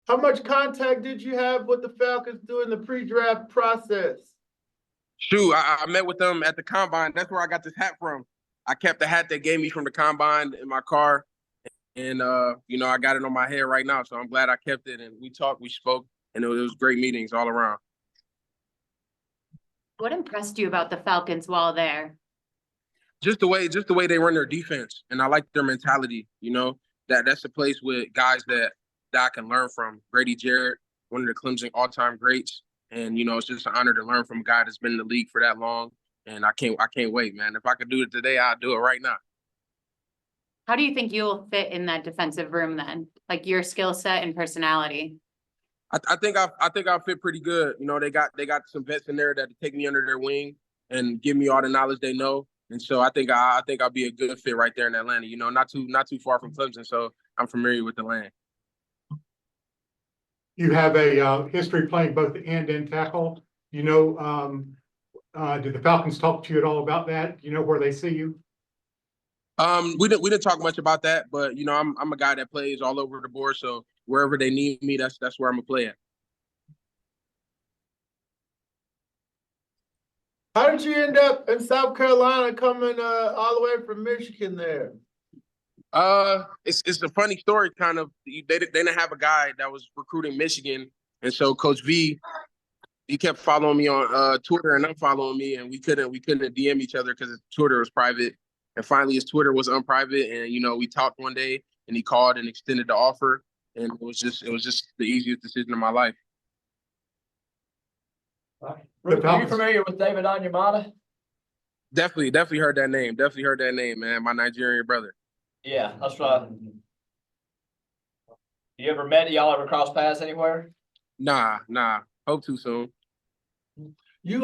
How much contact did you have with the Falcons during the pre-draft process? Shoot, I met with them at the combine. That's where I got this hat from. I kept the hat they gave me from the combine in my car, and I got it on my head right now. So I'm glad I kept it. And we talked, we spoke, and it was great meetings all around. What impressed you about the Falcons while there? Just the way they run their defense, and I like their mentality. That's a place with guys that I can learn from. Grady Jarrett, one of the Clemson all-time greats, and it's just an honor to learn from a guy that's been in the league for that long. And I can't wait, man. If I could do it today, I'll do it right now. How do you think you'll fit in that defensive room then? Like your skill set and personality? I think I'll fit pretty good. They got some vets in there that take me under their wing and give me all the knowledge they know. And so I think I'll be a good fit right there in Atlanta. Not too far from Clemson, so I'm familiar with the land. You have a history playing both the end and tackle. Did the Falcons talk to you at all about that? Where they see you? We didn't talk much about that, but I'm a guy that plays all over the board. So wherever they need me, that's where I'm gonna play at. How did you end up in South Carolina coming all the way from Michigan there? It's a funny story, kind of. They didn't have a guy that was recruiting Michigan, and so Coach V, he kept following me on Twitter and unfollowing me, and we couldn't DM each other because his Twitter was private. And finally, his Twitter was unprivate, and we talked one day, and he called and extended the offer, and it was just the easiest decision of my life. Ruke, are you familiar with David Onyemata? Definitely heard that name. Definitely heard that name, man. My Nigerian brother. Yeah, that's right. Y'all ever cross paths anywhere? Nah. Hope to soon. You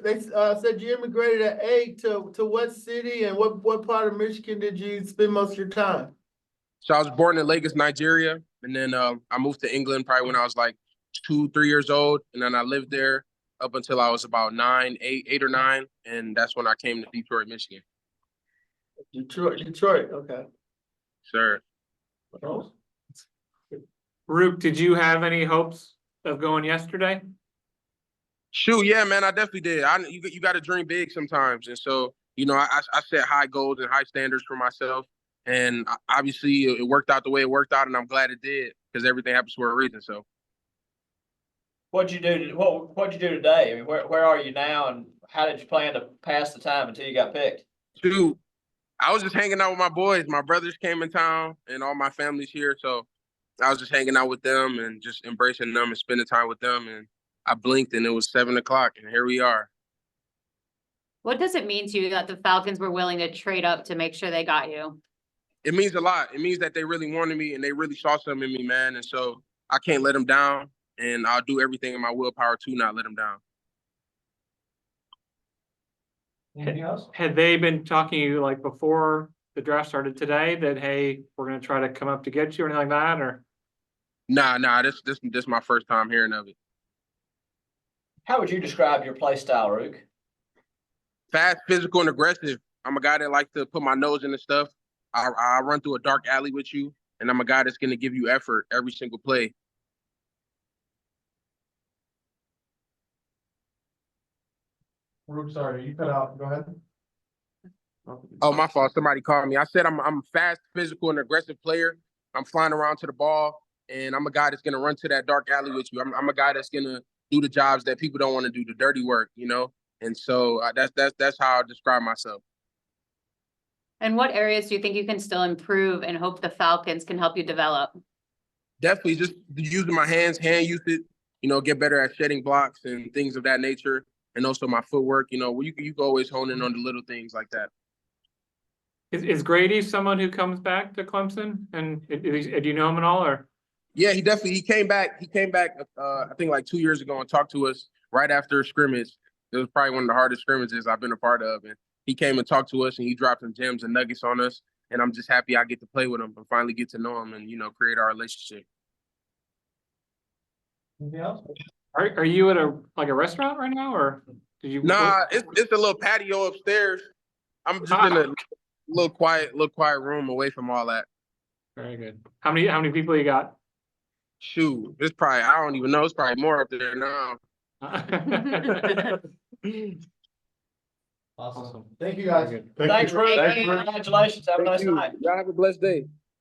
they said you immigrated at 8 to what city and what part of Michigan did you spend most of your time? So I was born in Lagos, Nigeria, and then I moved to England probably when I was like 2-3 years old, and then I lived there up until I was about 8 or 9, and that's when I came to Detroit, Michigan. Detroit, okay. Sure. Ruke, did you have any hopes of going yesterday? Shoot, yeah, man, I definitely did. You got to dream big sometimes, and so I set high goals and high standards for myself, and obviously it worked out the way it worked out, and I'm glad it did because everything happens for a reason. So, What'd you do today? I mean, where are you now, and how did you plan to pass the time until you got picked? Shoot, I was just hanging out with my boys. My brothers came in town, and all my family's here, so I was just hanging out with them and just embracing them and spending time with them. And I blinked, and it was 7 o'clock, and here we are. What does it mean to you that the Falcons were willing to trade up to make sure they got you? It means a lot. It means that they really wanted me, and they really saw something in me, man. And so I can't let them down, and I'll do everything in my willpower to not let them down. Anything else? Had they been talking to you like before the draft started today that, hey, we're going to try to come up to get you or anything like that? Or Nah, this is my first time hearing of it. How would you describe your play style, Ruke? Fast, physical, and aggressive. I'm a guy that likes to put my nose into stuff. I run through a dark alley with you, and I'm a guy that's going to give you effort every single play. Ruke, sorry, you cut out. Go ahead. Oh, my fault. Somebody called me. I said I'm a fast, physical, and aggressive player. I'm flying around to the ball, and I'm a guy that's going to run to that dark alley with you. I'm a guy that's going to do the jobs that people don't want to do, the dirty work, And so that's how I describe myself. And what areas do you think you can still improve and hope the Falcons can help you develop? Definitely just using my hand usage, get better at shedding blocks and things of that nature. And also my footwork, you can always hone in on the little things like that. is Grady someone who comes back to Clemson? And do you know him at all? Or Yeah, he came back. I think like 2 years ago and talked to us right after a scrimmage. It was probably one of the hardest scrimmages I've been a part of. And he came and talked to us, and he dropped some gems and nuggets on us. And I'm just happy I get to play with him and finally get to know him and, create our relationship. Anything else? are you at a restaurant right now, or did you? Nah, it's a little patio upstairs. I'm just in a little quiet room away from all that. Very good. How many people you got? Shoot, it's probably, I don't even know. It's probably more up there now. Awesome. Thank you, guys. Thank Thanks, you. Ruke. Thank you. Congratulations. Have a nice night. Y'all have a blessed day.